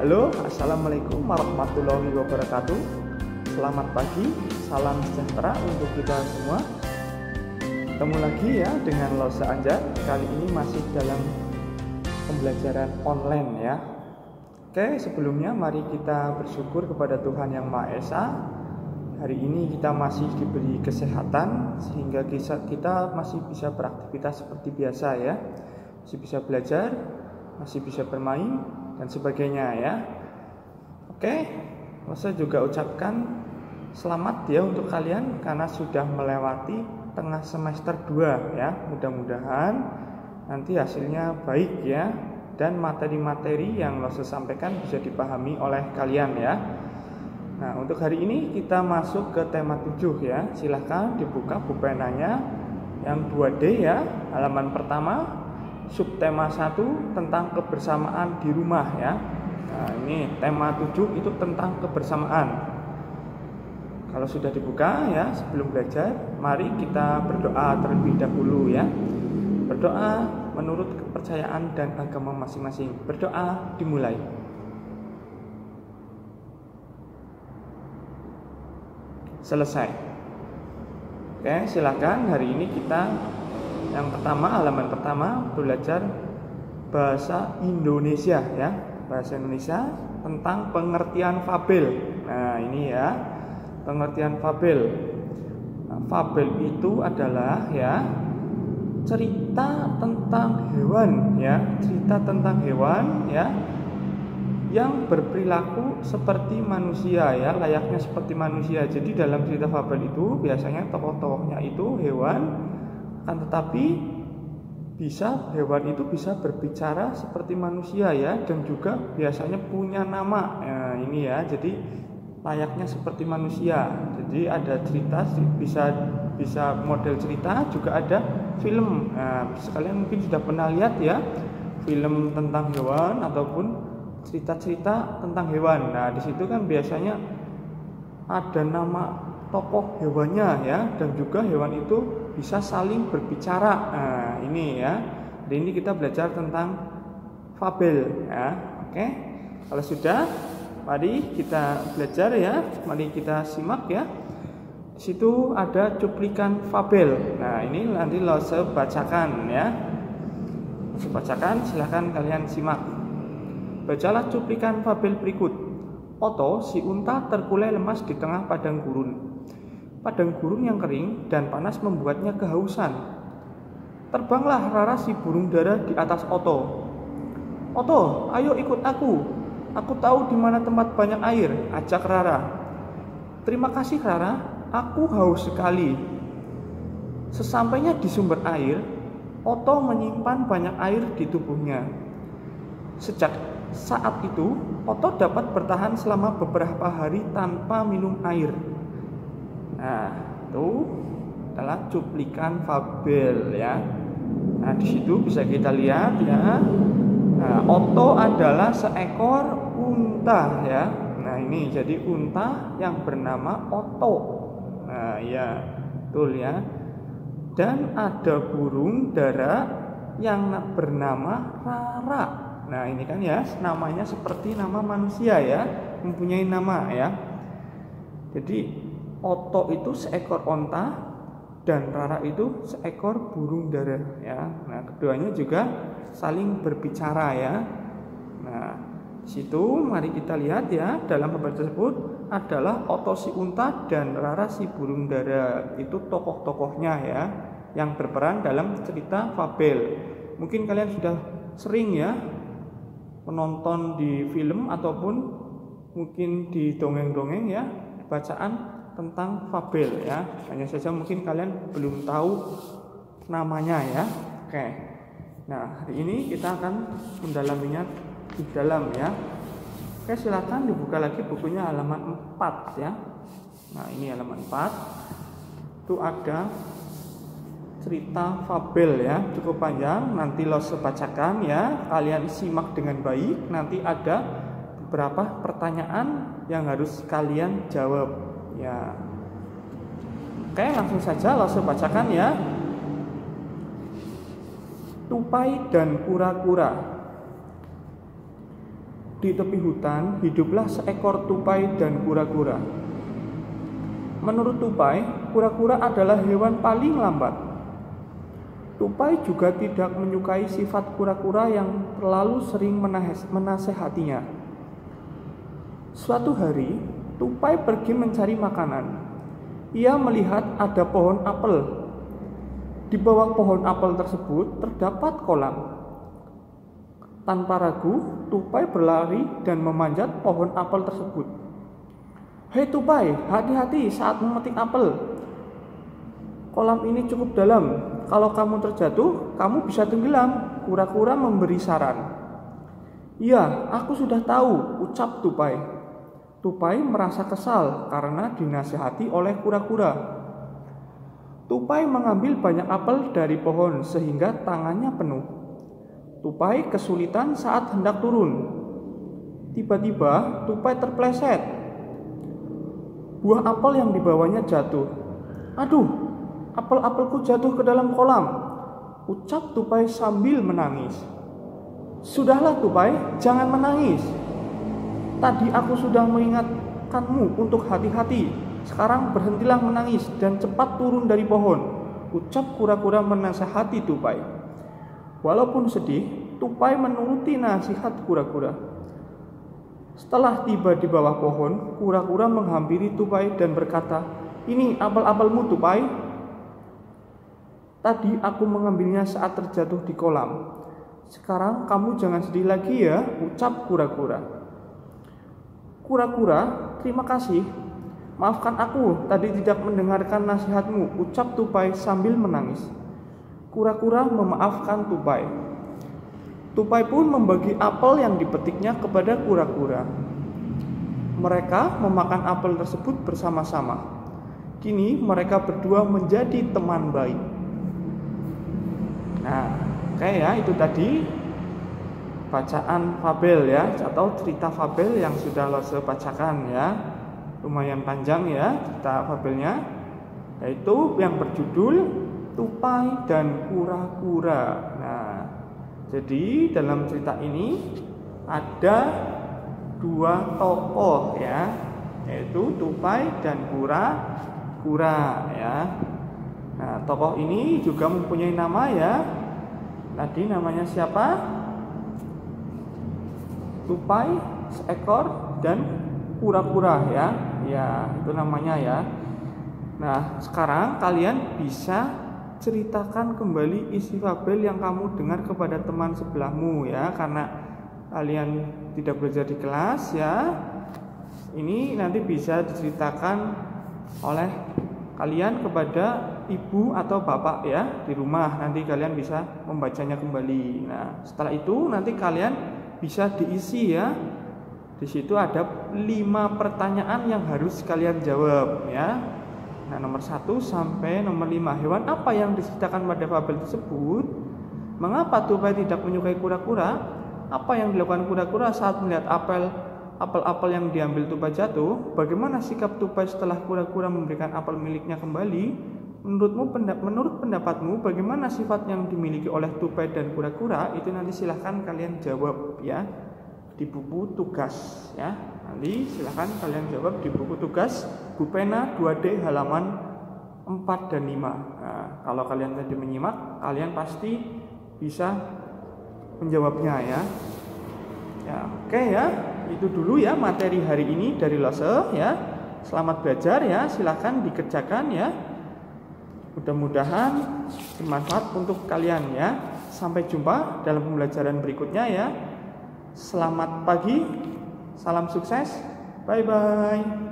Halo, assalamualaikum warahmatullahi wabarakatuh. Selamat pagi, salam sejahtera untuk kita semua. Ketemu lagi ya dengan Lose Anjar. Kali ini masih dalam pembelajaran online ya. Oke, sebelumnya mari kita bersyukur kepada Tuhan Yang Maha Esa. Hari ini kita masih diberi kesehatan sehingga kita masih bisa beraktivitas seperti biasa ya. Masih bisa belajar, masih bisa bermain dan sebagainya ya. Oke, saya juga ucapkan selamat ya untuk kalian karena sudah melewati tengah semester 2 ya. Mudah-mudahan nanti hasilnya baik ya, dan materi-materi yang saya sampaikan bisa dipahami oleh kalian ya. Nah, untuk hari ini kita masuk ke tema 7 ya. Silahkan dibuka pulpenanya yang 2D ya, halaman pertama. Subtema 1 tentang kebersamaan di rumah ya. Nah, ini tema 7 itu tentang kebersamaan. Kalau sudah dibuka ya, sebelum belajar, mari kita berdoa terlebih dahulu ya. Berdoa menurut kepercayaan dan agama masing-masing. Berdoa dimulai. Selesai. Oke, silakan hari ini kita yang pertama, halaman pertama, belajar bahasa Indonesia ya. Bahasa Indonesia tentang pengertian fabel. Nah, ini ya, pengertian fabel. Nah, fabel itu adalah ya cerita tentang hewan ya, cerita tentang hewan ya yang berperilaku seperti manusia ya, layaknya seperti manusia. Jadi dalam cerita fabel itu biasanya tokoh-tokohnya itu hewan, kan tetapi hewan itu bisa berbicara seperti manusia ya, dan juga biasanya punya nama. Nah, ini ya, jadi layaknya seperti manusia. Jadi ada cerita, bisa model cerita, juga ada film. Nah, sekalian mungkin sudah pernah lihat ya film tentang hewan ataupun cerita-cerita tentang hewan. Nah, di situ kan biasanya ada nama tokoh hewannya ya, dan juga hewan itu bisa saling berbicara. Nah, ini ya. Hari ini kita belajar tentang fabel ya. Oke. Kalau sudah, mari kita belajar ya. Mari kita simak ya. Di situ ada cuplikan fabel. Nah, ini nanti saya bacakan ya. Saya bacakan, silahkan kalian simak. Bacalah cuplikan fabel berikut. Oto, si unta terkulai lemas di tengah padang gurun. Padang gurun yang kering dan panas membuatnya kehausan. Terbanglah Rara si burung dara di atas Oto. Oto, ayo ikut aku. Aku tahu di mana tempat banyak air, ajak Rara. Terima kasih Rara, aku haus sekali. Sesampainya di sumber air, Oto menyimpan banyak air di tubuhnya. Sejak saat itu, Oto dapat bertahan selama beberapa hari tanpa minum air. Nah, itu adalah cuplikan fabel ya. Nah, di situ bisa kita lihat ya. Nah, Oto adalah seekor unta ya. Nah, ini jadi unta yang bernama Oto. Nah, ya, betul ya. Dan ada burung dara yang bernama Rara. Nah, ini kan ya, namanya seperti nama manusia ya, mempunyai nama ya. Jadi Oto itu seekor onta dan Rara itu seekor burung dara ya. Nah, keduanya juga saling berbicara ya. Nah, di situ mari kita lihat ya, dalam fabel tersebut adalah Oto si unta dan Rara si burung dara. Itu tokoh-tokohnya ya yang berperan dalam cerita fabel. Mungkin kalian sudah sering ya menonton di film ataupun mungkin di dongeng-dongeng ya, bacaan tentang fabel ya. Hanya saja mungkin kalian belum tahu namanya ya. Oke. Nah, hari ini kita akan mendalaminya di dalam ya. Oke, silakan dibuka lagi bukunya halaman 4 ya. Nah, ini halaman 4. Itu ada cerita fabel ya, cukup panjang. Nanti saya bacakan ya. Kalian simak dengan baik. Nanti ada beberapa pertanyaan yang harus kalian jawab. Ya, oke, langsung saja saya bacakan ya. Tupai dan kura-kura. Di tepi hutan hiduplah seekor tupai dan kura-kura. Menurut tupai, kura-kura adalah hewan paling lambat. Tupai juga tidak menyukai sifat kura-kura yang terlalu sering menasehatinya. Suatu hari, tupai pergi mencari makanan. Ia melihat ada pohon apel. Di bawah pohon apel tersebut terdapat kolam. Tanpa ragu, tupai berlari dan memanjat pohon apel tersebut. "Hei tupai, hati-hati saat memetik apel. Kolam ini cukup dalam. Kalau kamu terjatuh, kamu bisa tenggelam," kura-kura memberi saran. "Iya, aku sudah tahu," ucap tupai. Tupai merasa kesal karena dinasihati oleh kura-kura. Tupai mengambil banyak apel dari pohon sehingga tangannya penuh. Tupai kesulitan saat hendak turun. Tiba-tiba tupai terpleset. Buah apel yang dibawanya jatuh. "Aduh, apel-apelku jatuh ke dalam kolam," ucap tupai sambil menangis. "Sudahlah tupai, jangan menangis. Tadi aku sudah mengingatkanmu untuk hati-hati. Sekarang berhentilah menangis dan cepat turun dari pohon," ucap kura-kura menasihati tupai. Walaupun sedih, tupai menuruti nasihat kura-kura. Setelah tiba di bawah pohon, kura-kura menghampiri tupai dan berkata, "Ini apel-apelmu, tupai. Tadi aku mengambilnya saat terjatuh di kolam. Sekarang kamu jangan sedih lagi ya," ucap kura-kura. "Kura-kura, terima kasih. Maafkan aku tadi tidak mendengarkan nasihatmu," ucap tupai sambil menangis. Kura-kura memaafkan tupai. Tupai pun membagi apel yang dipetiknya kepada kura-kura. Mereka memakan apel tersebut bersama-sama. Kini mereka berdua menjadi teman baik. Nah, ya itu tadi bacaan fabel ya, atau cerita fabel yang sudah Lose bacakan ya. Lumayan panjang ya cerita fabelnya, yaitu yang berjudul Tupai dan Kura-kura. Nah, jadi dalam cerita ini ada dua tokoh ya, yaitu tupai dan kura-kura ya. Nah, tokoh ini juga mempunyai nama ya. Tadi namanya siapa? Tupai seekor dan kura-kura ya. Ya, itu namanya ya. Nah, sekarang kalian bisa ceritakan kembali isi fabel yang kamu dengar kepada teman sebelahmu ya, karena kalian tidak belajar di kelas ya. Ini nanti bisa diceritakan oleh kalian kepada ibu atau bapak ya di rumah. Nanti kalian bisa membacanya kembali. Nah, setelah itu nanti kalian bisa diisi ya. Di situ ada 5 pertanyaan yang harus kalian jawab ya. Nah, nomor 1 sampai nomor 5. Hewan apa yang diceritakan pada fabel tersebut? Mengapa tupai tidak menyukai kura-kura? Apa yang dilakukan kura-kura saat melihat apel-apel yang diambil tupai jatuh? Bagaimana sikap tupai setelah kura-kura memberikan apel miliknya kembali? Menurut pendapatmu, bagaimana sifat yang dimiliki oleh tupai dan kura-kura? Itu nanti silahkan kalian jawab ya di buku tugas ya. Nanti silahkan kalian jawab di buku tugas Bupena 2D halaman 4 dan 5. Nah, kalau kalian tadi menyimak, kalian pasti bisa menjawabnya ya. Ya, oke ya. Itu dulu ya materi hari ini dari Lose ya. Selamat belajar ya, silahkan dikerjakan ya. Mudah-mudahan bermanfaat untuk kalian ya. Sampai jumpa dalam pembelajaran berikutnya ya. Selamat pagi. Salam sukses. Bye-bye.